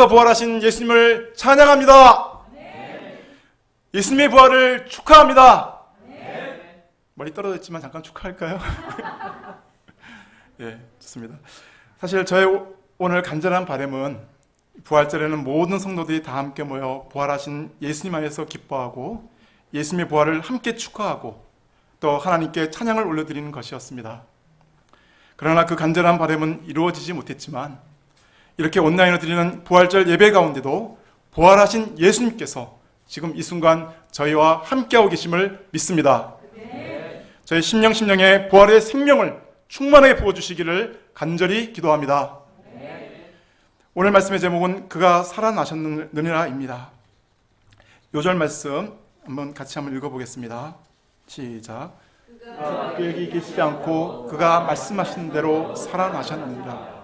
부활하신 예수님을 찬양합니다. 예수님의 부활을 축하합니다. 머리 떨어졌지만 잠깐 축하할까요? 예, 좋습니다. 사실 저의 오늘 간절한 바람은 부활절에는 모든 성도들이 다 함께 모여 부활하신 예수님 안에서 기뻐하고 예수님의 부활을 함께 축하하고 또 하나님께 찬양을 올려드리는 것이었습니다. 그러나 그 간절한 바람은 이루어지지 못했지만 이렇게 온라인으로 드리는 부활절 예배 가운데도 부활하신 예수님께서 지금 이 순간 저희와 함께하고 계심을 믿습니다. 저희 심령에 부활의 생명을 충만하게 부어주시기를 간절히 기도합니다. 오늘 말씀의 제목은 그가 살아나셨느니라입니다. 요절 말씀 같이 한번 읽어보겠습니다. 시작. 그가 여기 계시지 않고 그가 말씀하신 대로 살아나셨느니라.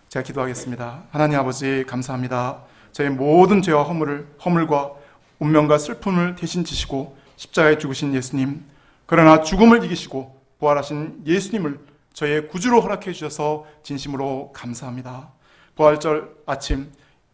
제가 기도하겠습니다. 하나님 아버지 감사합니다. 저희 모든 죄와 허물과 운명과 슬픔을 대신 지시고 십자가에 죽으신 예수님, 그러나 죽음을 이기시고 부활하신 예수님을 저희의 구주로 허락해 주셔서 진심으로 감사합니다. 부활절 아침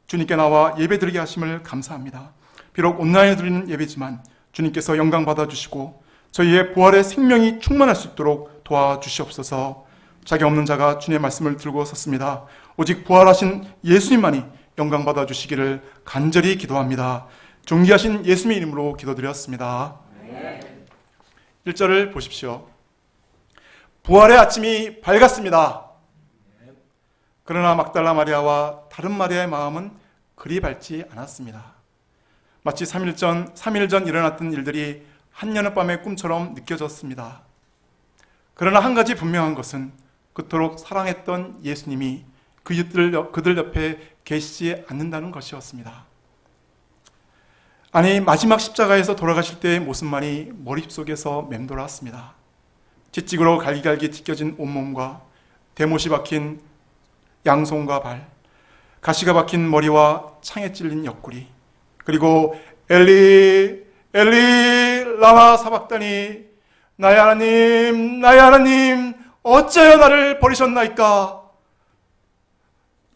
주님께 나와 예배 드리게 하심을 감사합니다. 비록 온라인에 드리는 예배지만 주님께서 영광 받아주시고 저희의 부활의 생명이 충만할 수 있도록 도와주시옵소서. 자격 없는 자가 주님의 말씀을 들고 섰습니다. 오직 부활하신 예수님만이 영광 받아주시기를 간절히 기도합니다. 존귀하신 예수님의 이름으로 기도드렸습니다. 1절을 보십시오. 부활의 아침이 밝았습니다. 그러나 막달라 마리아와 다른 마리아의 마음은 그리 밝지 않았습니다. 마치 3일 전 일어났던 일들이 한여름밤의 꿈처럼 느껴졌습니다. 그러나 한 가지 분명한 것은 그토록 사랑했던 예수님이 그들 옆에 계시지 않는다는 것이었습니다. 아니, 마지막 십자가에서 돌아가실 때의 모습만이 머릿속에서 맴돌았습니다. 채찍으로 갈기갈기 찢겨진 온몸과 대못이 박힌 양손과 발, 가시가 박힌 머리와 창에 찔린 옆구리, 그리고 엘리 라마 사박다니, 나의 하나님 어찌하여 나를 버리셨나이까.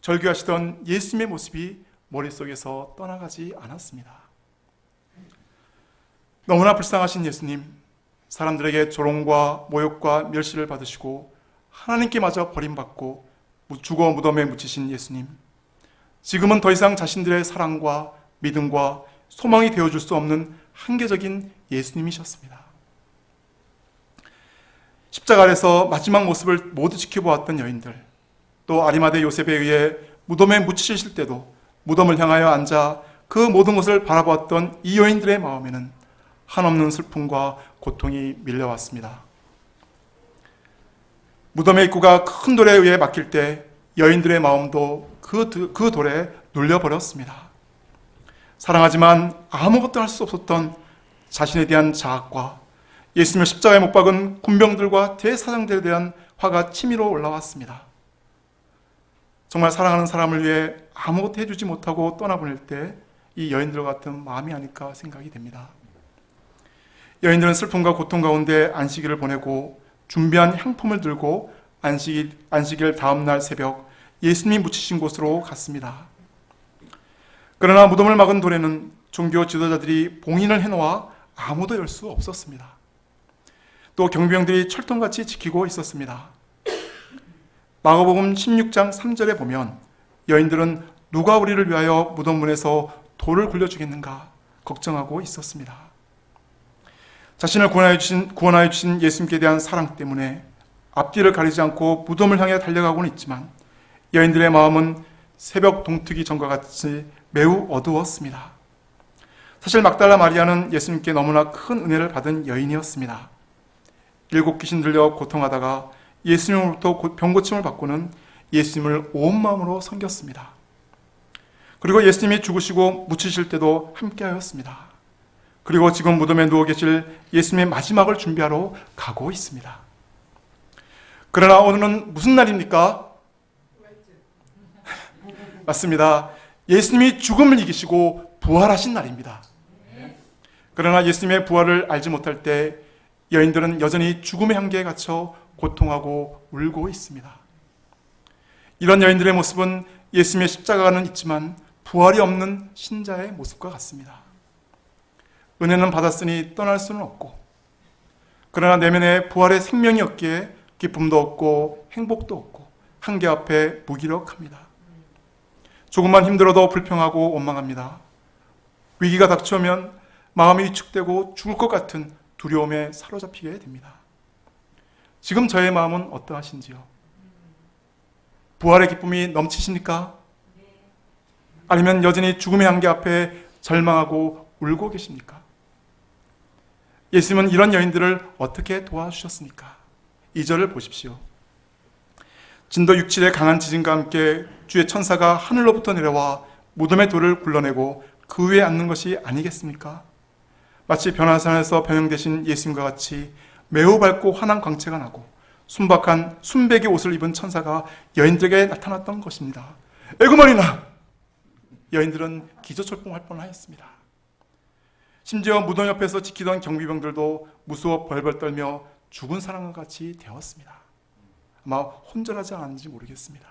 절규하시던 예수님의 모습이 머릿속에서 떠나가지 않았습니다. 너무나 불쌍하신 예수님, 사람들에게 조롱과 모욕과 멸시를 받으시고 하나님께 마저 버림받고 죽어 무덤에 묻히신 예수님, 지금은 더 이상 자신들의 사랑과 믿음과 소망이 되어줄 수 없는 한계적인 예수님이셨습니다. 십자가 아래서 마지막 모습을 모두 지켜보았던 여인들, 또 아리마대 요셉에 의해 무덤에 묻히실 때도 무덤을 향하여 앉아 그 모든 것을 바라보았던 이 여인들의 마음에는 한없는 슬픔과 고통이 밀려왔습니다. 무덤의 입구가 큰 돌에 의해 막힐 때 여인들의 마음도 그 돌에 눌려버렸습니다. 사랑하지만 아무것도 할 수 없었던 자신에 대한 자학과 예수님을 십자가에 못 박은 군병들과 대사장들에 대한 화가 치밀어 올라왔습니다. 정말 사랑하는 사람을 위해 아무것도 해주지 못하고 떠나보낼 때 이 여인들과 같은 마음이 아닐까 생각이 됩니다. 여인들은 슬픔과 고통 가운데 안식일을 보내고 준비한 향품을 들고 안식일 다음날 새벽 예수님이 묻히신 곳으로 갔습니다. 그러나 무덤을 막은 돌에는 종교 지도자들이 봉인을 해놓아 아무도 열 수 없었습니다. 또 경비병들이 철통같이 지키고 있었습니다. 마가복음 16장 3절에 보면 여인들은 누가 우리를 위하여 무덤 문에서 돌을 굴려주겠는가 걱정하고 있었습니다. 자신을 구원하여 주신 예수님께 대한 사랑 때문에 앞뒤를 가리지 않고 무덤을 향해 달려가고는 있지만 여인들의 마음은 새벽 동트기 전과 같이 매우 어두웠습니다. 사실 막달라 마리아는 예수님께 너무나 큰 은혜를 받은 여인이었습니다. 7 귀신 들려 고통하다가 예수님으로부터 병고침을 받고는 예수님을 온 마음으로 섬겼습니다. 그리고 예수님이 죽으시고 묻히실 때도 함께하였습니다. 그리고 지금 무덤에 누워 계실 예수님의 마지막을 준비하러 가고 있습니다. 그러나 오늘은 무슨 날입니까? 맞습니다. 예수님이 죽음을 이기시고 부활하신 날입니다. 그러나 예수님의 부활을 알지 못할 때 여인들은 여전히 죽음의 한계에 갇혀 고통하고 울고 있습니다. 이런 여인들의 모습은 예수님의 십자가는 있지만 부활이 없는 신자의 모습과 같습니다. 은혜는 받았으니 떠날 수는 없고, 그러나 내면에 부활의 생명이 없기에 기쁨도 없고 행복도 없고 한계 앞에 무기력합니다. 조금만 힘들어도 불평하고 원망합니다. 위기가 닥쳐오면 마음이 위축되고 죽을 것 같은 두려움에 사로잡히게 됩니다. 지금 저의 마음은 어떠하신지요? 부활의 기쁨이 넘치십니까? 아니면 여전히 죽음의 한계 앞에 절망하고 울고 계십니까? 예수님은 이런 여인들을 어떻게 도와주셨습니까? 2절을 보십시오. 진도 6, 7의 강한 지진과 함께 주의 천사가 하늘로부터 내려와 무덤의 돌을 굴러내고 그 위에 앉는 것이 아니겠습니까? 마치 변화산에서 변형되신 예수님과 같이 매우 밝고 환한 광채가 나고 순박한 순백의 옷을 입은 천사가 여인들에게 나타났던 것입니다. 에구머니나! 여인들은 기저철봉할 뻔하였습니다. 심지어 무덤 옆에서 지키던 경비병들도 무서워 벌벌 떨며 죽은 사람과 같이 되었습니다. 아마 혼절하지 않았는지 모르겠습니다.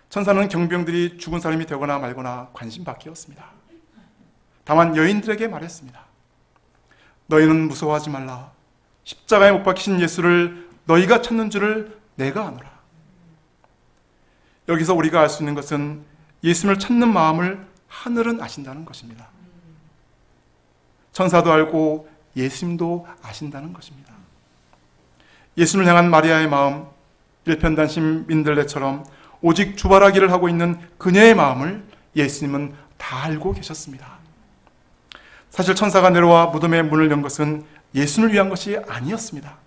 천사는 경비병들이 죽은 사람이 되거나 말거나 관심 밖이었습니다. 다만 여인들에게 말했습니다. 너희는 무서워하지 말라. 십자가에 못 박히신 예수를 너희가 찾는 줄을 내가 아노라. 여기서 우리가 알 수 있는 것은 예수님을 찾는 마음을 하늘은 아신다는 것입니다. 천사도 알고 예수님도 아신다는 것입니다. 예수님을 향한 마리아의 마음, 일편단심 민들레처럼 오직 주바라기를 하고 있는 그녀의 마음을 예수님은 다 알고 계셨습니다. 사실 천사가 내려와 무덤의 문을 연 것은 예수님을 위한 것이 아니었습니다.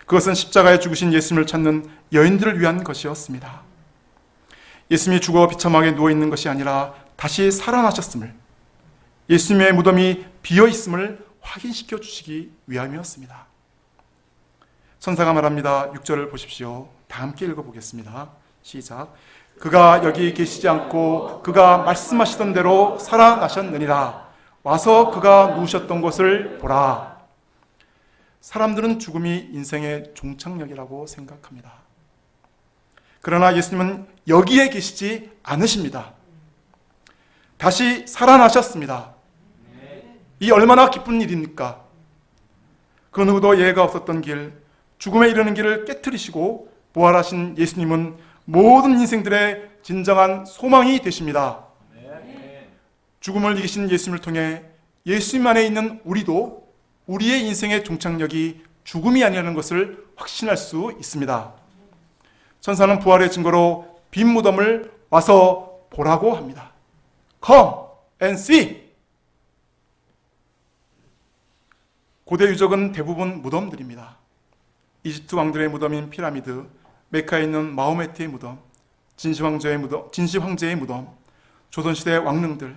그것은 십자가에 죽으신 예수님을 찾는 여인들을 위한 것이었습니다. 예수님이 죽어 비참하게 누워있는 것이 아니라 다시 살아나셨음을, 예수님의 무덤이 비어있음을 확인시켜 주시기 위함이었습니다. 천사가 말합니다. 6절을 보십시오. 다 함께 읽어보겠습니다. 시작. 그가 여기 계시지 않고 그가 말씀하시던 대로 살아나셨느니라. 와서 그가 누우셨던 곳을 보라. 사람들은 죽음이 인생의 종착역이라고 생각합니다. 그러나 예수님은 여기에 계시지 않으십니다. 다시 살아나셨습니다. 이 얼마나 기쁜 일입니까? 그 누구도 예가 없었던 길, 죽음에 이르는 길을 깨트리시고 부활하신 예수님은 모든 인생들의 진정한 소망이 되십니다. 죽음을 이기신 예수님을 통해 예수님 안에 있는 우리도 우리의 인생의 종착역이 죽음이 아니라는 것을 확신할 수 있습니다. 천사는 부활의 증거로 빈 무덤을 와서 보라고 합니다. Come and see. 고대 유적은 대부분 무덤들입니다. 이집트 왕들의 무덤인 피라미드, 메카에 있는 마호메트의 무덤, 진시황제의 무덤, 조선시대 왕릉들,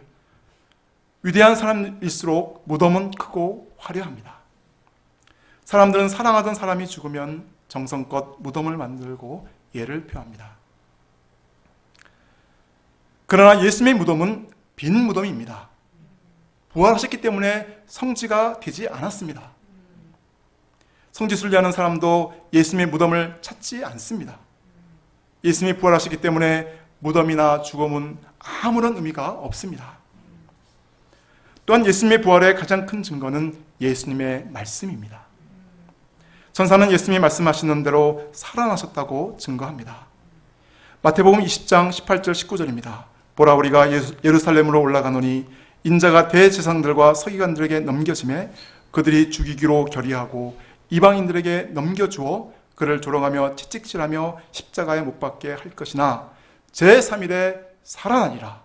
위대한 사람일수록 무덤은 크고 화려합니다. 사람들은 사랑하던 사람이 죽으면 정성껏 무덤을 만들고 예를 표합니다. 그러나 예수님의 무덤은 빈 무덤입니다. 부활하셨기 때문에 성지가 되지 않았습니다. 성지순례하는 사람도 예수님의 무덤을 찾지 않습니다. 예수님이 부활하셨기 때문에 무덤이나 죽음은 아무런 의미가 없습니다. 또한 예수님의 부활의 가장 큰 증거는 예수님의 말씀입니다. 천사는 예수님이 말씀하시는 대로 살아나셨다고 증거합니다. 마태복음 20장 18절 19절입니다. 보라, 우리가 예루살렘으로 올라가노니 인자가 대제사장들과 서기관들에게 넘겨짐에 그들이 죽이기로 결의하고 이방인들에게 넘겨주어 그를 조롱하며 채찍질하며 십자가에 못 박게 할 것이나 제3일에 살아나리라.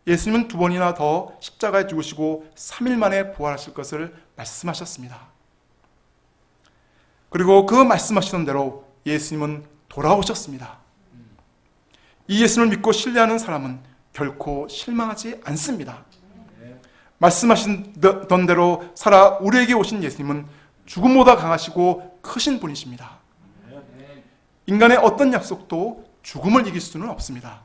예수님은 2번이나 더 십자가에 죽으시고 3일 만에 부활하실 것을 말씀하셨습니다. 그리고 그 말씀하시던 대로 예수님은 돌아오셨습니다. 이 예수님을 믿고 신뢰하는 사람은 결코 실망하지 않습니다. 말씀하시던 대로 살아 우리에게 오신 예수님은 죽음보다 강하시고 크신 분이십니다. 인간의 어떤 약속도 죽음을 이길 수는 없습니다.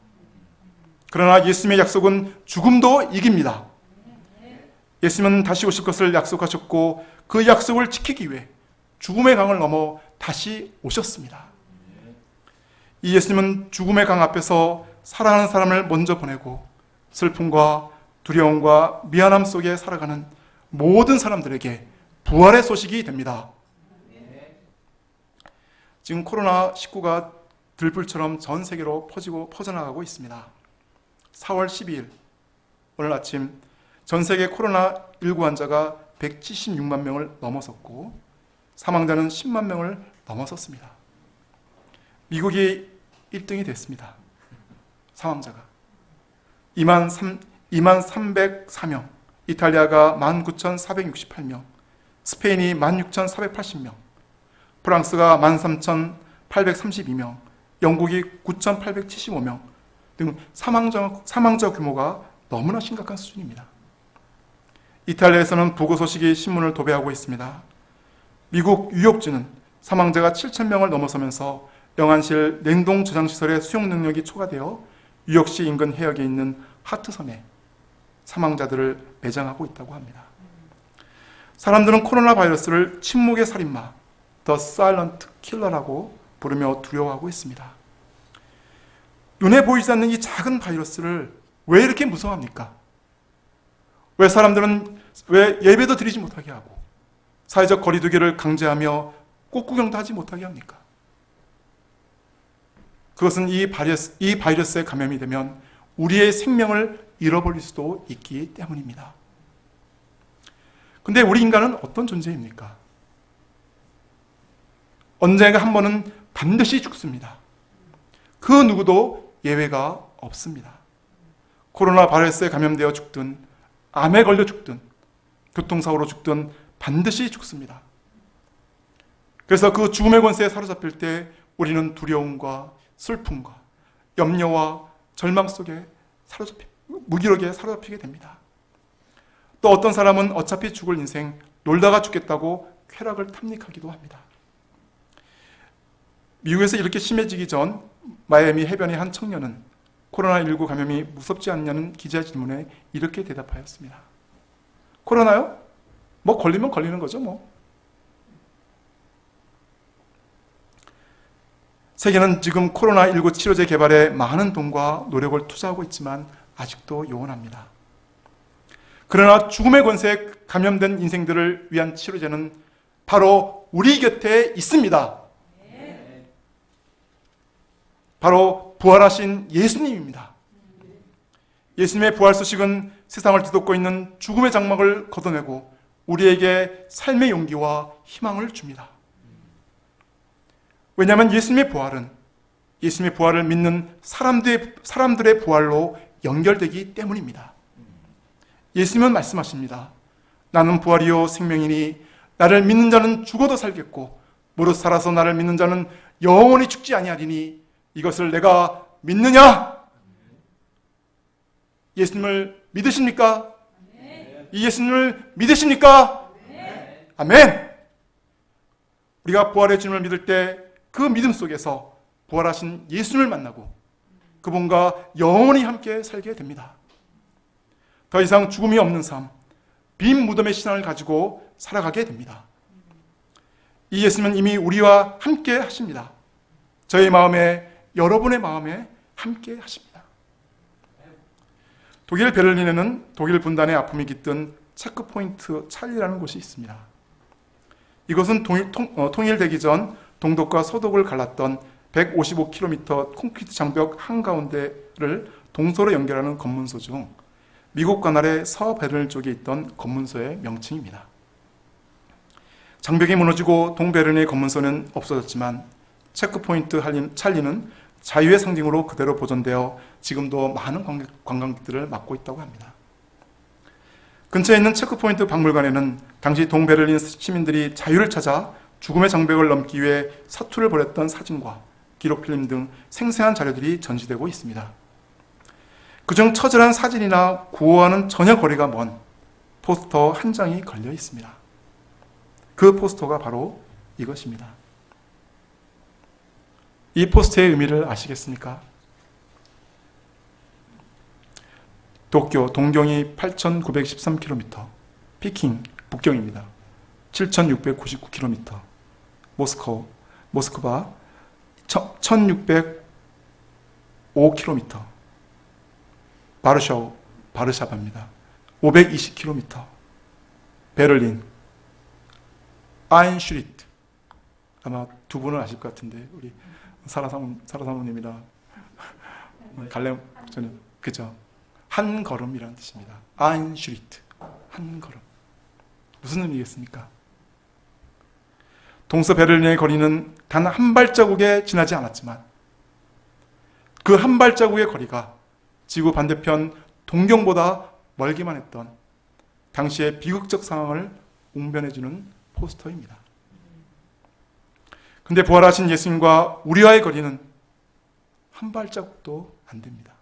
그러나 예수님의 약속은 죽음도 이깁니다. 예수님은 다시 오실 것을 약속하셨고 그 약속을 지키기 위해 죽음의 강을 넘어 다시 오셨습니다. 이 예수님은 죽음의 강 앞에서 사랑하는 사람을 먼저 보내고 슬픔과 두려움과 미안함 속에 살아가는 모든 사람들에게 부활의 소식이 됩니다. 지금 코로나19가 들불처럼 전 세계로 퍼져나가고 있습니다. 4월 12일 오늘 아침 전 세계 코로나19 환자가 176만 명을 넘어섰고 사망자는 10만 명을 넘어섰습니다. 미국이 1등이 됐습니다. 사망자가 2304명, 이탈리아가 19,468명, 스페인이 16,480명, 프랑스가 13,832명, 영국이 9,875명 등 사망자 규모가 너무나 심각한 수준입니다. 이탈리아에서는 부고 소식이 신문을 도배하고 있습니다. 미국 뉴욕주는 사망자가 7,000명을 넘어서면서 영안실 냉동 저장시설의 수용 능력이 초과되어 뉴욕시 인근 해역에 있는 하트섬에 사망자들을 매장하고 있다고 합니다. 사람들은 코로나 바이러스를 침묵의 살인마, The Silent Killer라고 부르며 두려워하고 있습니다. 눈에 보이지 않는 이 작은 바이러스를 왜 이렇게 무서워합니까? 왜 사람들은 왜 예배도 드리지 못하게 하고 사회적 거리두기를 강제하며 꽃구경도 하지 못하게 합니까? 그것은 이 바이러스에 감염이 되면 우리의 생명을 잃어버릴 수도 있기 때문입니다. 근데 우리 인간은 어떤 존재입니까? 언젠가 한 번은 반드시 죽습니다. 그 누구도 예외가 없습니다. 코로나 바이러스에 감염되어 죽든 암에 걸려 죽든 교통사고로 죽든 반드시 죽습니다. 그래서 그 죽음의 권세에 사로잡힐 때 우리는 두려움과 슬픔과 염려와 절망 속에 무기력에 사로잡히게 됩니다. 또 어떤 사람은 어차피 죽을 인생 놀다가 죽겠다고 쾌락을 탐닉하기도 합니다. 미국에서 이렇게 심해지기 전 마이애미 해변의 한 청년은 코로나19 감염이 무섭지 않냐는 기자의 질문에 이렇게 대답하였습니다. 코로나요? 뭐 걸리면 걸리는 거죠 뭐. 세계는 지금 코로나19 치료제 개발에 많은 돈과 노력을 투자하고 있지만 아직도 요원합니다. 그러나 죽음의 권세에 감염된 인생들을 위한 치료제는 바로 우리 곁에 있습니다. 바로 부활하신 예수님입니다. 예수님의 부활 소식은 세상을 뒤덮고 있는 죽음의 장막을 걷어내고 우리에게 삶의 용기와 희망을 줍니다. 왜냐하면 예수님의 부활을 믿는 사람들의 부활로 연결되기 때문입니다. 예수님은 말씀하십니다. 나는 부활이요 생명이니 나를 믿는 자는 죽어도 살겠고 무릇 살아서 나를 믿는 자는 영원히 죽지 아니하리니 이것을 내가 믿느냐? 예수님을 믿으십니까? 이 예수님을 믿으십니까? 아멘! 우리가 부활의 주님을 믿을 때 그 믿음 속에서 부활하신 예수님을 만나고 그분과 영원히 함께 살게 됩니다. 더 이상 죽음이 없는 삶, 빈 무덤의 신앙을 가지고 살아가게 됩니다. 이 예수님은 이미 우리와 함께 하십니다. 저희 마음에, 여러분의 마음에 함께 하십니다. 독일 베를린에는 독일 분단의 아픔이 깃든 체크포인트 찰리라는 곳이 있습니다. 이곳은 통일되기 전 동독과 서독을 갈랐던 155km 콘크리트 장벽 한가운데를 동서로 연결하는 검문소 중 미국 관할의 서베를린 쪽에 있던 검문소의 명칭입니다. 장벽이 무너지고 동베를린의 검문소는 없어졌지만 체크포인트 찰리는 자유의 상징으로 그대로 보존되어 지금도 많은 관광객들을 맡고 있다고 합니다. 근처에 있는 체크포인트 박물관에는 당시 동베를린 시민들이 자유를 찾아 죽음의 장벽을 넘기 위해 사투를 벌였던 사진과 기록 필름 등 생생한 자료들이 전시되고 있습니다. 그중 처절한 사진이나 구호와는 전혀 거리가 먼 포스터 한 장이 걸려 있습니다. 그 포스터가 바로 이것입니다. 이 포스터의 의미를 아시겠습니까? 도쿄, 동경이 8,913km, 피킹, 북경입니다. 7,699km, 모스크바 1,600 5km. 바르샤우, 바르샤바입니다. 520km. 베를린, 아인슈리트. 아마 두 분은 아실 것 같은데, 우리 사라 사모님이나 갈렘 저는 그죠? 한 걸음이라는 뜻입니다. 아인슈리트, 한 걸음. 무슨 의미겠습니까? 동서 베를린의 거리는 단 한 발자국에 지나지 않았지만 그 한 발자국의 거리가 지구 반대편 동경보다 멀기만 했던 당시의 비극적 상황을 웅변해주는 포스터입니다. 근데 부활하신 예수님과 우리와의 거리는 한 발자국도 안 됩니다.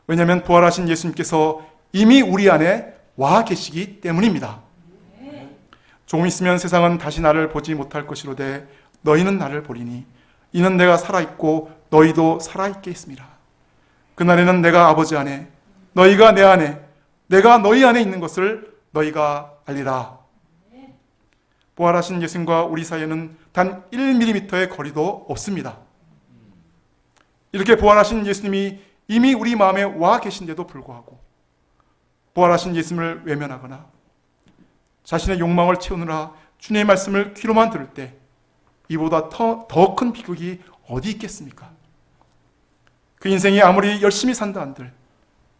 왜냐하면 부활하신 예수님께서 이미 우리 안에 와 계시기 때문입니다. 조금 있으면 세상은 다시 나를 보지 못할 것이로되 너희는 나를 보리니 이는 내가 살아있고 너희도 살아있게 있습니다. 그날에는 내가 아버지 안에 너희가 내 안에 내가 너희 안에 있는 것을 너희가 알리라. 부활하신 예수님과 우리 사이에는 단 1mm의 거리도 없습니다. 이렇게 부활하신 예수님이 이미 우리 마음에 와 계신데도 불구하고 부활하신 예수님을 외면하거나 자신의 욕망을 채우느라 주님의 말씀을 귀로만 들을 때 이보다 더 큰 비극이 어디 있겠습니까? 그 인생이 아무리 열심히 산다 한들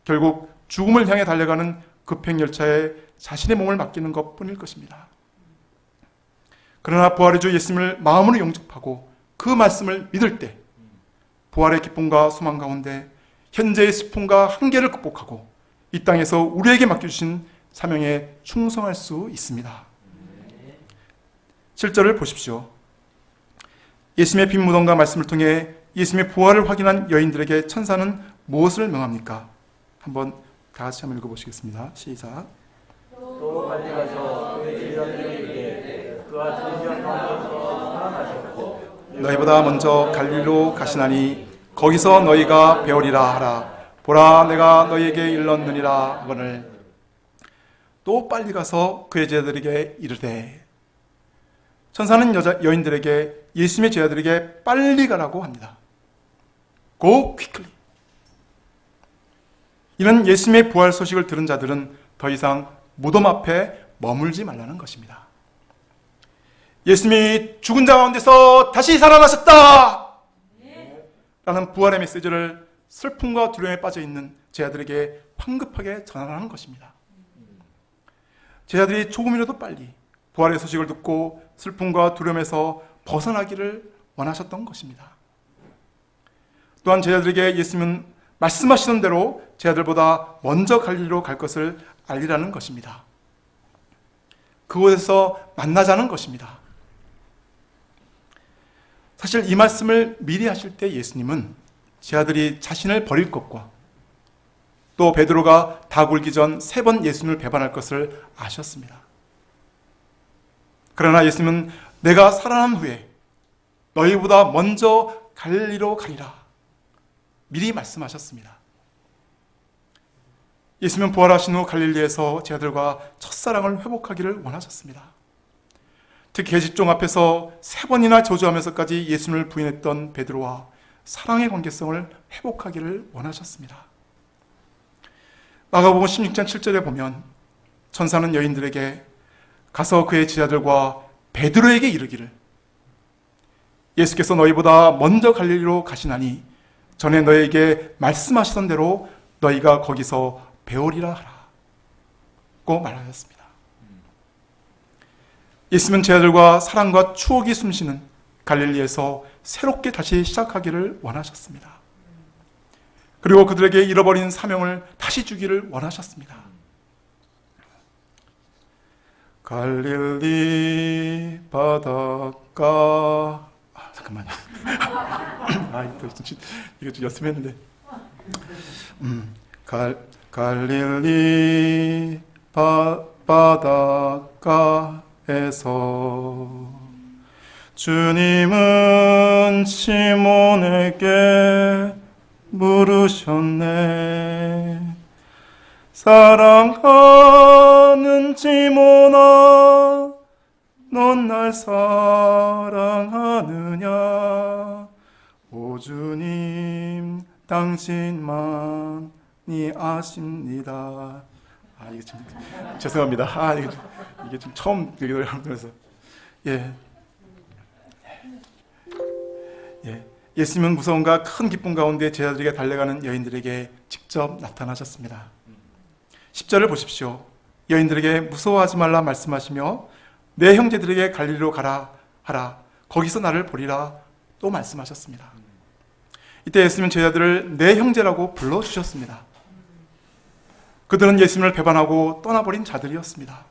결국 죽음을 향해 달려가는 급행열차에 자신의 몸을 맡기는 것뿐일 것입니다. 그러나 부활의 주 예수님을 마음으로 영접하고 그 말씀을 믿을 때 부활의 기쁨과 소망 가운데 현재의 슬픔과 한계를 극복하고 이 땅에서 우리에게 맡겨주신 사명에 충성할 수 있습니다. 7절을 보십시오. 예수님의 빈 무덤과 말씀을 통해 예수님의 부활을 확인한 여인들에게 천사는 무엇을 명합니까? 한번 다 같이 한번 읽어보시겠습니다. 시작. 또 빨리 가서 그의 제자들에게 그와 진정하셔서 살아나셨고 너희보다 먼저 갈릴리로 가시나니 거기서 너희가 배우리라 하라. 보라 내가 너희에게 일렀느니라 하거늘. 또 빨리 가서 그의 제자들에게 이르되. 천사는 여인들에게 예수님의 제자들에게 빨리 가라고 합니다. Go quickly. 이는 예수님의 부활 소식을 들은 자들은 더 이상 무덤 앞에 머물지 말라는 것입니다. 예수님이 죽은 자 가운데서 다시 살아나셨다! 라는 부활의 메시지를 슬픔과 두려움에 빠져있는 제자들에게 황급하게 전하는 것입니다. 제자들이 조금이라도 빨리 부활의 소식을 듣고 슬픔과 두려움에서 벗어나기를 원하셨던 것입니다. 또한 제자들에게 예수님은 말씀하시는 대로 제자들보다 먼저 갈릴리로 갈 것을 알리라는 것입니다. 그곳에서 만나자는 것입니다. 사실 이 말씀을 미리 하실 때 예수님은 제자들이 자신을 버릴 것과 또 베드로가 다 굴기 전 3번 예수님을 배반할 것을 아셨습니다. 그러나 예수님은 내가 살아난 후에 너희보다 먼저 갈릴리로 가리라 미리 말씀하셨습니다. 예수님은 부활하신 후 갈릴리에서 제자들과 첫사랑을 회복하기를 원하셨습니다. 특히 계집종 앞에서 3번이나 저주하면서까지 예수님을 부인했던 베드로와 사랑의 관계성을 회복하기를 원하셨습니다. 마가복음 16장 7절에 보면 천사는 여인들에게 가서 그의 제자들과 베드로에게 이르기를 예수께서 너희보다 먼저 갈릴리로 가시나니 전에 너희에게 말씀하시던 대로 너희가 거기서 배우리라 하라고 말하셨습니다. 예수님은 제자들과 사랑과 추억이 숨쉬는 갈릴리에서 새롭게 다시 시작하기를 원하셨습니다. 그리고 그들에게 잃어버린 사명을 다시 주기를 원하셨습니다. 갈릴리 바닷가 잠깐만요. 이거 좀 연습했는데. 갈릴리 바닷가에서 주님은 시몬에게 물으셨네. 사랑하는 시몬아, 넌 날 사랑하느냐? 오 오 주님 당신만이 아십니다. 이게 좀 죄송합니다. 이게 좀 처음 그래서 예수님은 무서움과 큰 기쁨 가운데 제자들에게 달려가는 여인들에게 직접 나타나셨습니다. 10절을 보십시오. 여인들에게 무서워하지 말라 말씀하시며 내 형제들에게 갈릴리로 가라 하라. 거기서 나를 보리라 또 말씀하셨습니다. 이때 예수님은 제자들을 내 형제라고 불러주셨습니다. 그들은 예수님을 배반하고 떠나버린 자들이었습니다.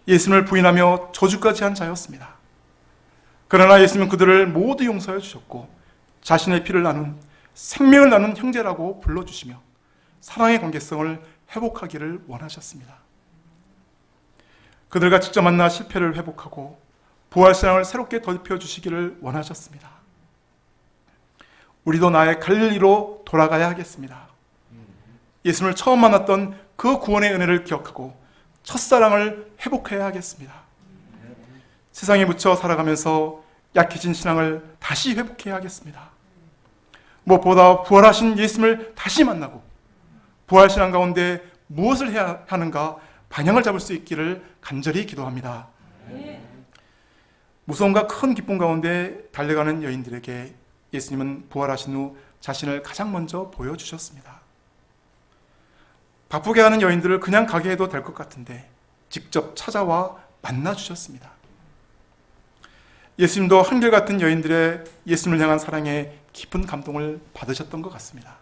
예수님을 부인하며 저주까지 한 자였습니다. 그러나 예수님은 그들을 모두 용서해 주셨고 자신의 피를 나눈 생명을 나눈 형제라고 불러주시며 사랑의 관계성을 회복하기를 원하셨습니다. 그들과 직접 만나 실패를 회복하고 부활신앙을 새롭게 덮여주시기를 원하셨습니다. 우리도 나의 갈릴리로 돌아가야 하겠습니다. 예수님을 처음 만났던 그 구원의 은혜를 기억하고 첫사랑을 회복해야 하겠습니다. 세상에 묻혀 살아가면서 약해진 신앙을 다시 회복해야 하겠습니다. 무엇보다 부활하신 예수님을 다시 만나고 부활신앙 가운데 무엇을 해야 하는가 방향을 잡을 수 있기를 간절히 기도합니다. 무서움과 큰 기쁨 가운데 달려가는 여인들에게 예수님은 부활하신 후 자신을 가장 먼저 보여주셨습니다. 바쁘게 하는 여인들을 그냥 가게 해도 될 것 같은데 직접 찾아와 만나주셨습니다. 예수님도 한결같은 여인들의 예수님을 향한 사랑에 깊은 감동을 받으셨던 것 같습니다.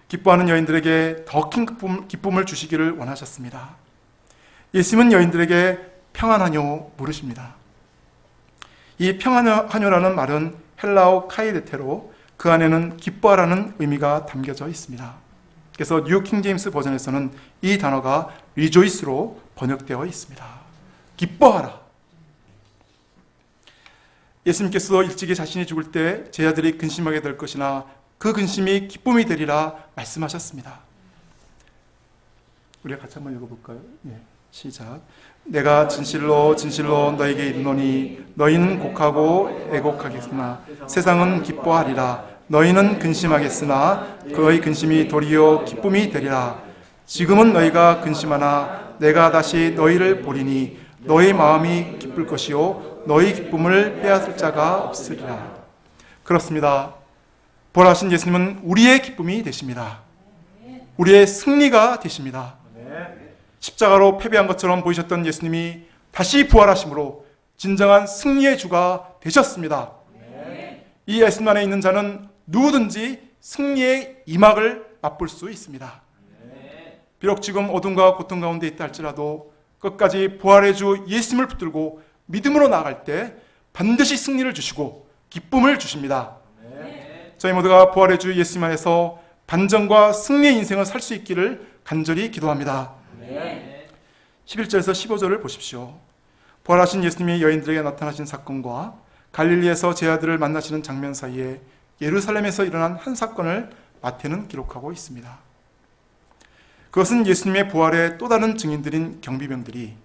기뻐하는 여인들에게 더 큰 기쁨을 주시기를 원하셨습니다. 예수님은 여인들에게 평안하뇨 물으십니다. 이 평안하뇨라는 말은 헬라어 카이데테로 그 안에는 기뻐하라는 의미가 담겨져 있습니다. 그래서 뉴 킹제임스 버전에서는 이 단어가 rejoice로 번역되어 있습니다. 기뻐하라. 예수님께서 일찍이 자신이 죽을 때 제자들이 근심하게 될 것이나 그 근심이 기쁨이 되리라 말씀하셨습니다. 우리가 같이 한번 읽어볼까요? 시작. 내가 진실로 진실로 너에게 이르노니 너희는 곡하고 애곡하겠으나 세상은 기뻐하리라. 너희는 근심하겠으나 그의 근심이 도리어 기쁨이 되리라. 지금은 너희가 근심하나 내가 다시 너희를 보리니 너희 마음이 기쁠 것이요 너희 기쁨을 빼앗을 자가 없으리라. 그렇습니다. 부활하신 예수님은 우리의 기쁨이 되십니다. 우리의 승리가 되십니다. 십자가로 패배한 것처럼 보이셨던 예수님이 다시 부활하심으로 진정한 승리의 주가 되셨습니다. 이 예수님 안에 있는 자는 누구든지 승리의 이막을 맛볼 수 있습니다. 비록 지금 어둠과 고통 가운데 있다 할지라도 끝까지 부활의 주 예수님을 붙들고 믿음으로 나아갈 때 반드시 승리를 주시고 기쁨을 주십니다. 저희 모두가 부활의 주 예수님 안에서 반전과 승리의 인생을 살 수 있기를 간절히 기도합니다. 11절에서 15절을 보십시오. 부활하신 예수님이 여인들에게 나타나신 사건과 갈릴리에서 제자들을 만나시는 장면 사이에 예루살렘에서 일어난 한 사건을 마태는 기록하고 있습니다. 그것은 예수님의 부활의 또 다른 증인들인 경비병들이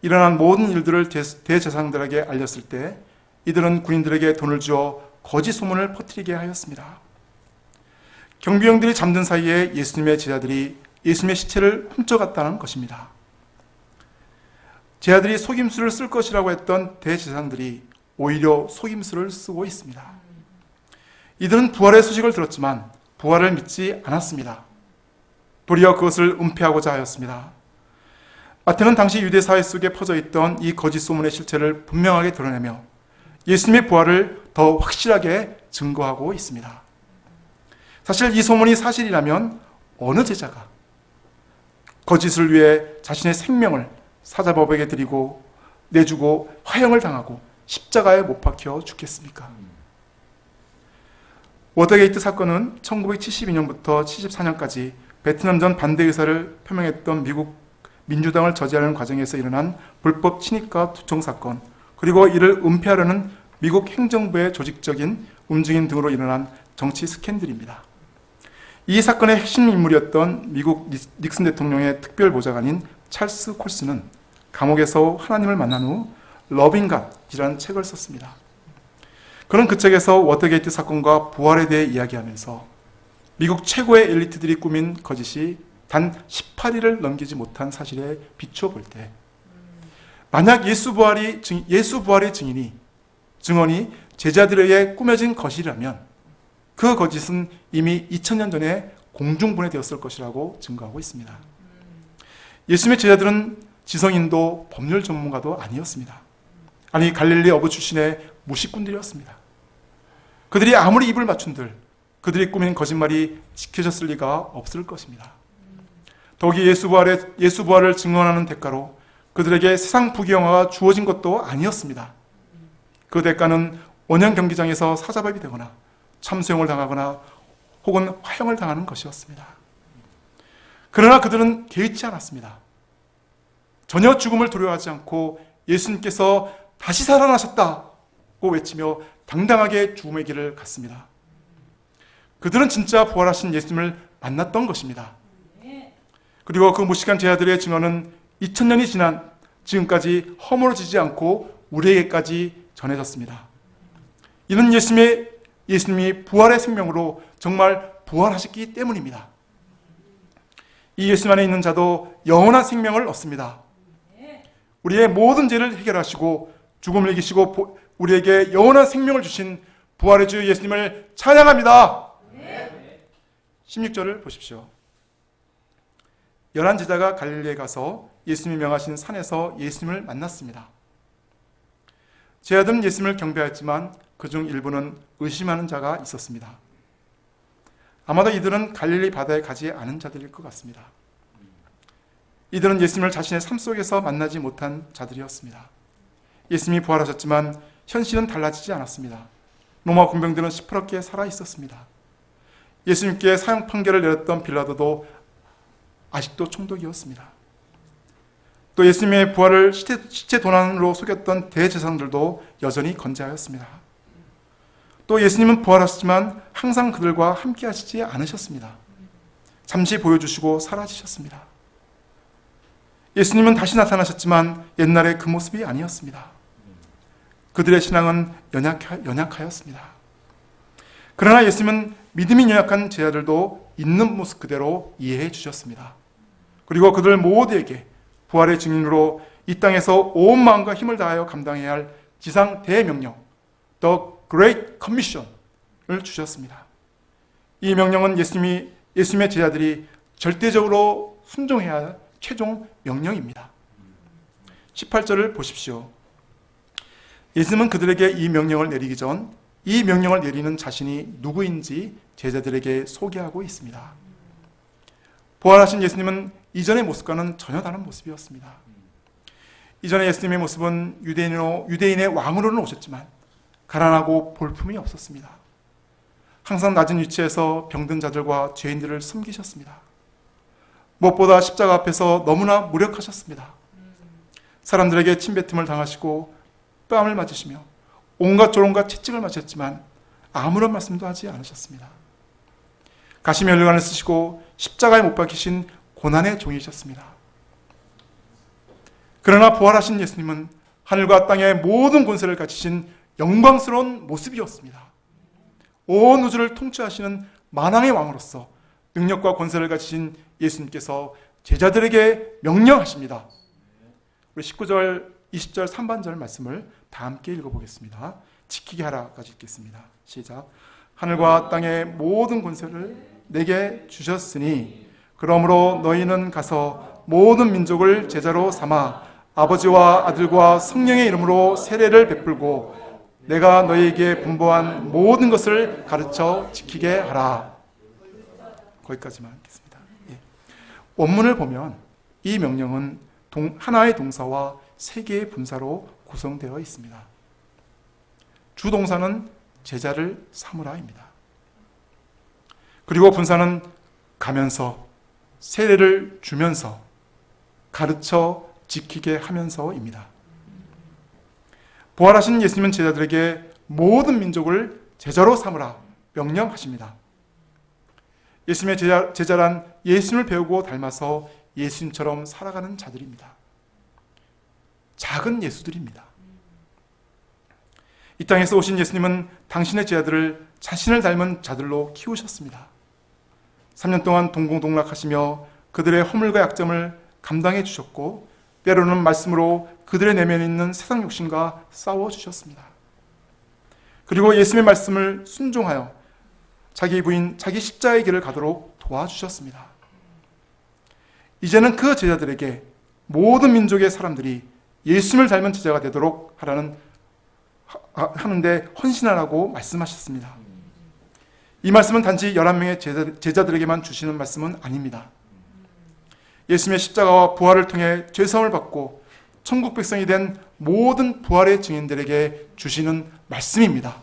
일어난 모든 일들을 대제사장들에게 알렸을 때 이들은 군인들에게 돈을 주어 거짓 소문을 퍼뜨리게 하였습니다. 경비병들이 잠든 사이에 예수님의 제자들이 예수님의 시체를 훔쳐갔다는 것입니다. 제자들이 속임수를 쓸 것이라고 했던 대제사장들이 오히려 속임수를 쓰고 있습니다. 이들은 부활의 소식을 들었지만 부활을 믿지 않았습니다. 도리어 그것을 은폐하고자 하였습니다. 마태는 당시 유대 사회 속에 퍼져 있던 이 거짓 소문의 실체를 분명하게 드러내며 예수님의 부활을 더 확실하게 증거하고 있습니다. 사실 이 소문이 사실이라면 어느 제자가 거짓을 위해 자신의 생명을 사자법에게 드리고 내주고 화형을 당하고 십자가에 못 박혀 죽겠습니까? 워터게이트 사건은 1972년부터 74년까지 베트남전 반대 의사를 표명했던 미국 민주당을 저지하는 과정에서 일어난 불법 친입과 투청 사건, 그리고 이를 은폐하려는 미국 행정부의 조직적인 움직임 등으로 일어난 정치 스캔들입니다. 이 사건의 핵심 인물이었던 미국 닉슨 대통령의 특별보좌관인 찰스 콜스는 감옥에서 하나님을 만난 후 러빙 갓이라는 책을 썼습니다. 그는 그 책에서 워터게이트 사건과 부활에 대해 이야기하면서 미국 최고의 엘리트들이 꾸민 거짓이 단 18일을 넘기지 못한 사실에 비추어 볼 때, 만약 예수 부활의 증언이 제자들에 의해 꾸며진 것이라면 그 거짓은 이미 2000년 전에 공중분해되었을 것이라고 증거하고 있습니다. 예수님의 제자들은 지성인도 법률 전문가도 아니었습니다. 아니, 갈릴리 어부 출신의 무식꾼들이었습니다. 그들이 아무리 입을 맞춘들 그들이 꾸민 거짓말이 지켜졌을 리가 없을 것입니다. 더욱이 예수 부활을 증언하는 대가로 그들에게 세상 부귀영화가 주어진 것도 아니었습니다. 그 대가는 원형 경기장에서 사자밥이 되거나 참수형을 당하거나 혹은 화형을 당하는 것이었습니다. 그러나 그들은 개의치 않았습니다. 전혀 죽음을 두려워하지 않고 예수님께서 다시 살아나셨다고 외치며 당당하게 죽음의 길을 갔습니다. 그들은 진짜 부활하신 예수님을 만났던 것입니다. 그리고 그 무식한 제자들의 증언은 2000년이 지난 지금까지 허물어지지 않고 우리에게까지 전해졌습니다. 이는 예수님이 부활의 생명으로 정말 부활하셨기 때문입니다. 이 예수님 안에 있는 자도 영원한 생명을 얻습니다. 우리의 모든 죄를 해결하시고 죽음을 이기시고 우리에게 영원한 생명을 주신 부활의 주 예수님을 찬양합니다. 16절을 보십시오. 11 제자가 갈릴리에 가서 예수님이 명하신 산에서 예수님을 만났습니다. 제자들은 예수님을 경배하였지만 그중 일부는 의심하는 자가 있었습니다. 아마도 이들은 갈릴리 바다에 가지 않은 자들일 것 같습니다. 이들은 예수님을 자신의 삶 속에서 만나지 못한 자들이었습니다. 예수님이 부활하셨지만 현실은 달라지지 않았습니다. 로마 군병들은 시퍼렇게 살아 있었습니다. 예수님께 사형 판결을 내렸던 빌라도도 아직도 총독이었습니다. 또 예수님의 부활을 시체 도난으로 속였던 대제사장들도 여전히 건재하였습니다. 또 예수님은 부활하셨지만 항상 그들과 함께 하시지 않으셨습니다. 잠시 보여주시고 사라지셨습니다. 예수님은 다시 나타나셨지만 옛날의 그 모습이 아니었습니다. 그들의 신앙은 연약하였습니다. 그러나 예수님은 믿음이 연약한 제자들도 있는 모습 그대로 이해해 주셨습니다. 그리고 그들 모두에게 부활의 증인으로 이 땅에서 온 마음과 힘을 다하여 감당해야 할 지상 대명령, The Great Commission을 주셨습니다. 이 명령은 예수님의 제자들이 절대적으로 순종해야 할 최종 명령입니다. 18절을 보십시오. 예수님은 그들에게 이 명령을 내리기 전 이 명령을 내리는 자신이 누구인지 제자들에게 소개하고 있습니다. 부활하신 예수님은 이전의 모습과는 전혀 다른 모습이었습니다. 이전의 예수님의 모습은 유대인의 왕으로는 오셨지만 가난하고 볼품이 없었습니다. 항상 낮은 위치에서 병든 자들과 죄인들을 섬기셨습니다. 무엇보다 십자가 앞에서 너무나 무력하셨습니다. 사람들에게 침뱉음을 당하시고 뺨을 맞으시며 온갖 조롱과 채찍을 맞으셨지만 아무런 말씀도 하지 않으셨습니다. 가시면류관을 쓰시고 십자가에 못 박히신 고난의 종이셨습니다. 그러나 부활하신 예수님은 하늘과 땅의 모든 권세를 가지신 영광스러운 모습이었습니다. 온 우주를 통치하시는 만왕의 왕으로서 능력과 권세를 가지신 예수님께서 제자들에게 명령하십니다. 우리 19절, 20절, 3반절 말씀을 다 함께 읽어보겠습니다. 지키게 하라까지 읽겠습니다. 시작. 하늘과 땅의 모든 권세를 내게 주셨으니 그러므로 너희는 가서 모든 민족을 제자로 삼아 아버지와 아들과 성령의 이름으로 세례를 베풀고 내가 너희에게 분부한 모든 것을 가르쳐 지키게 하라. 거기까지만 읽겠습니다. 예. 원문을 보면 이 명령은 하나의 동사와 세 개의 분사로 구성되어 있습니다. 주동사는 제자를 삼으라입니다. 그리고 분사는 가면서, 세례를 주면서, 가르쳐 지키게 하면서입니다. 부활하신 예수님은 제자들에게 모든 민족을 제자로 삼으라 명령하십니다. 예수님의 제자란 예수님을 배우고 닮아서 예수님처럼 살아가는 자들입니다. 작은 예수들입니다. 이 땅에서 오신 예수님은 당신의 제자들을 자신을 닮은 자들로 키우셨습니다. 3년 동안 동공동락하시며 그들의 허물과 약점을 감당해 주셨고, 때로는 말씀으로 그들의 내면에 있는 세상 욕심과 싸워주셨습니다. 그리고 예수님의 말씀을 순종하여 자기 부인, 자기 십자가의 길을 가도록 도와주셨습니다. 이제는 그 제자들에게 모든 민족의 사람들이 예수님을 닮은 제자가 되도록 하는데 헌신하라고 말씀하셨습니다. 이 말씀은 단지 11명의 제자들에게만 주시는 말씀은 아닙니다. 예수님의 십자가와 부활을 통해 죄사함을 받고 천국 백성이 된 모든 부활의 증인들에게 주시는 말씀입니다.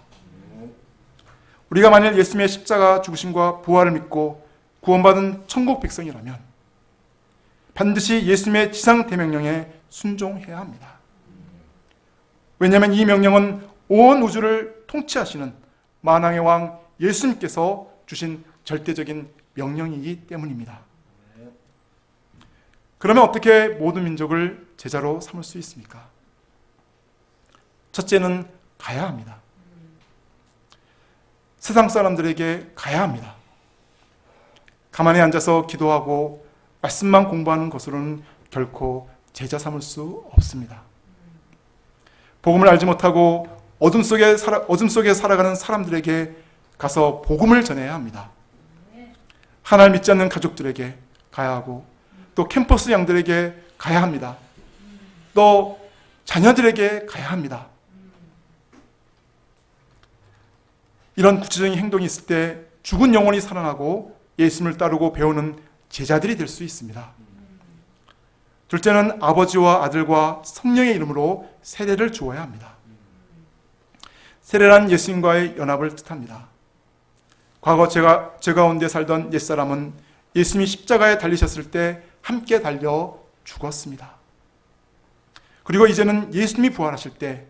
우리가 만일 예수님의 십자가 죽으심과 부활을 믿고 구원받은 천국 백성이라면 반드시 예수님의 지상 대명령에 순종해야 합니다. 왜냐하면 이 명령은 온 우주를 통치하시는 만왕의 왕 예수님께서 주신 절대적인 명령이기 때문입니다. 그러면 어떻게 모든 민족을 제자로 삼을 수 있습니까? 첫째는 가야 합니다. 세상 사람들에게 가야 합니다. 가만히 앉아서 기도하고 말씀만 공부하는 것으로는 결코 제자 삼을 수 없습니다. 복음을 알지 못하고 어둠 속에 살아가는 사람들에게 가서 복음을 전해야 합니다. 하나님 믿지 않는 가족들에게 가야 하고, 또 캠퍼스 양들에게 가야 합니다. 또 자녀들에게 가야 합니다. 이런 구체적인 행동이 있을 때 죽은 영혼이 살아나고 예수님을 따르고 배우는 제자들이 될 수 있습니다. 둘째는 아버지와 아들과 성령의 이름으로 세례를 주어야 합니다. 세례란 예수님과의 연합을 뜻합니다. 과거 제 가운데 살던 옛사람은 예수님이 십자가에 달리셨을 때 함께 달려 죽었습니다. 그리고 이제는 예수님이 부활하실 때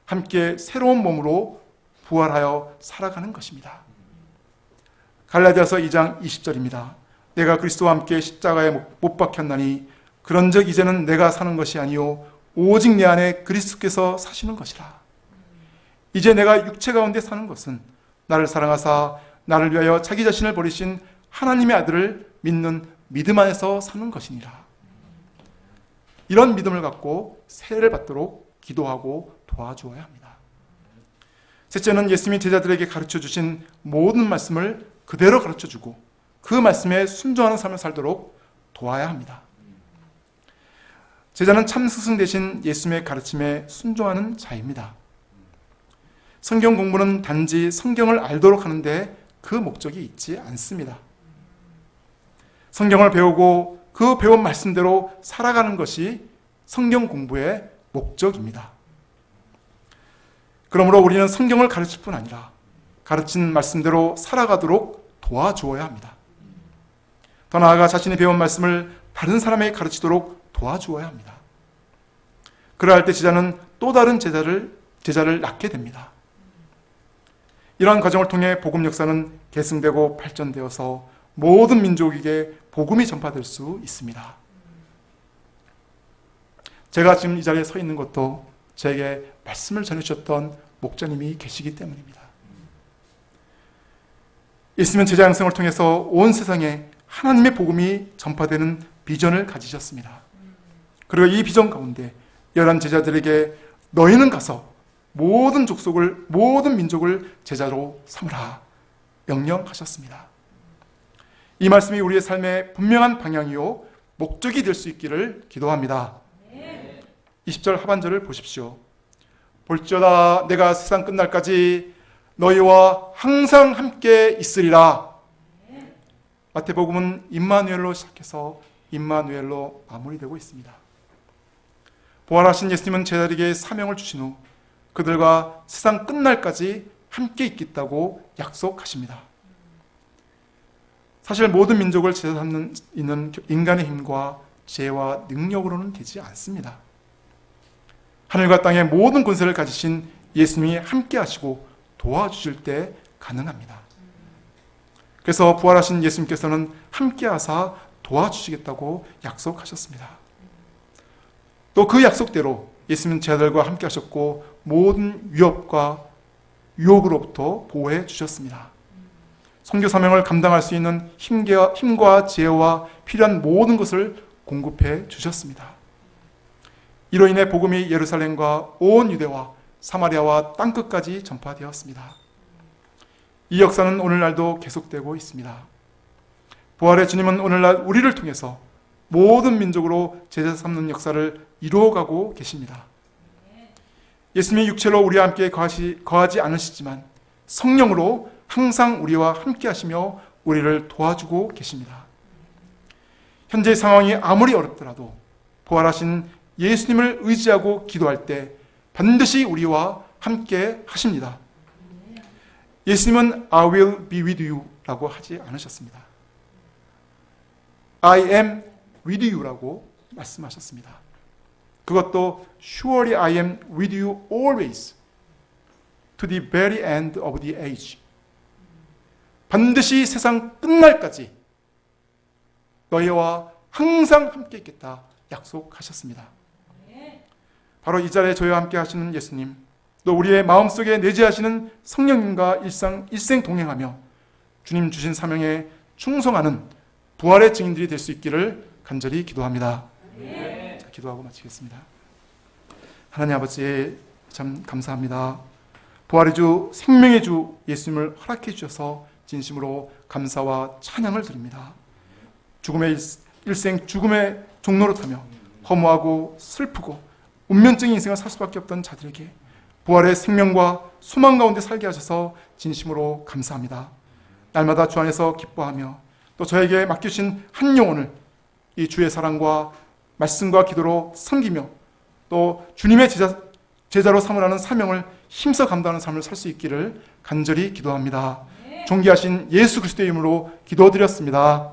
함께 새로운 몸으로 부활하여 살아가는 것입니다. 갈라디아서 2장 20절입니다. 내가 그리스도와 함께 십자가에 못 박혔나니 그런즉 이제는 내가 사는 것이 아니요 오직 내 안에 그리스도께서 사시는 것이라. 이제 내가 육체 가운데 사는 것은 나를 사랑하사 나를 위하여 자기 자신을 버리신 하나님의 아들을 믿는 믿음 안에서 사는 것이니라. 이런 믿음을 갖고 세례를 받도록 기도하고 도와주어야 합니다. 셋째는 예수님이 제자들에게 가르쳐 주신 모든 말씀을 그대로 가르쳐 주고 그 말씀에 순종하는 삶을 살도록 도와야 합니다. 제자는 참 스승 대신 예수님의 가르침에 순종하는 자입니다. 성경 공부는 단지 성경을 알도록 하는데 그 목적이 있지 않습니다. 성경을 배우고 그 배운 말씀대로 살아가는 것이 성경 공부의 목적입니다. 그러므로 우리는 성경을 가르칠 뿐 아니라 가르친 말씀대로 살아가도록 도와주어야 합니다. 더 나아가 자신이 배운 말씀을 다른 사람에게 가르치도록 도와주어야 합니다. 그러할 때 제자는 또 다른 제자를 낳게 됩니다. 이러한 과정을 통해 복음 역사는 계승되고 발전되어서 모든 민족에게 복음이 전파될 수 있습니다. 제가 지금 이 자리에 서 있는 것도 제게 말씀을 전해주셨던 목자님이 계시기 때문입니다. 예수님은 제자 양성을 통해서 온 세상에 하나님의 복음이 전파되는 비전을 가지셨습니다. 그리고 이 비전 가운데 11 제자들에게 너희는 가서 모든 족속을, 모든 민족을 제자로 삼으라 명령하셨습니다. 이 말씀이 우리의 삶의 분명한 방향이요 목적이 될 수 있기를 기도합니다. 20절 하반절을 보십시오. 볼지어다 내가 세상 끝날까지 너희와 항상 함께 있으리라. 마태복음은 임마누엘로 시작해서 임마누엘로 마무리되고 있습니다. 부활하신 예수님은 제자들에게 사명을 주신 후 그들과 세상 끝날까지 함께 있겠다고 약속하십니다. 사실 모든 민족을 제자 삼는 있는 인간의 힘과 지혜와 능력으로는 되지 않습니다. 하늘과 땅의 모든 권세를 가지신 예수님이 함께 하시고 도와주실 때 가능합니다. 그래서 부활하신 예수님께서는 함께 하사 도와주시겠다고 약속하셨습니다. 또 그 약속대로 예수님은 제자들과 함께 하셨고 모든 위협과 유혹으로부터 보호해 주셨습니다. 선교 사명을 감당할 수 있는 힘과 지혜와 필요한 모든 것을 공급해 주셨습니다. 이로 인해 복음이 예루살렘과 온 유대와 사마리아와 땅끝까지 전파되었습니다. 이 역사는 오늘날도 계속되고 있습니다. 부활의 주님은 오늘날 우리를 통해서 모든 민족으로 제자 삼는 역사를 이루어가고 계십니다. 예수님이 육체로 우리와 함께 거하지 않으시지만 성령으로 항상 우리와 함께 하시며 우리를 도와주고 계십니다. 현재 상황이 아무리 어렵더라도 부활하신 예수님을 의지하고 기도할 때 반드시 우리와 함께 하십니다. 예수님은 I will be with you 라고 하지 않으셨습니다. I am with you 라고 말씀하셨습니다. 그것도 surely I am with you always to the very end of the age. 반드시 세상 끝날까지 너희와 항상 함께 있겠다 약속하셨습니다. 바로 이 자리에 저희와 함께 하시는 예수님, 또 우리의 마음속에 내재하시는 성령님과 일생 동행하며 주님 주신 사명에 충성하는 부활의 증인들이 될 수 있기를 간절히 기도합니다. 자, 기도하고 마치겠습니다. 하나님 아버지, 참 감사합니다. 부활의 주, 생명의 주 예수님을 허락해 주셔서 진심으로 감사와 찬양을 드립니다. 죽음의 일생 죽음의 종로로 타며 허무하고 슬프고 운면적인 인생을 살 수밖에 없던 자들에게 부활의 생명과 소망 가운데 살게 하셔서 진심으로 감사합니다. 날마다 주 안에서 기뻐하며 또 저에게 맡기신 한 영혼을 이 주의 사랑과 말씀과 기도로 섬기며 또 주님의 제자로 삼으라는 사명을 힘써 감당하는 삶을 살 수 있기를 간절히 기도합니다. 존귀하신 예수 그리스도의 이름으로 기도드렸습니다.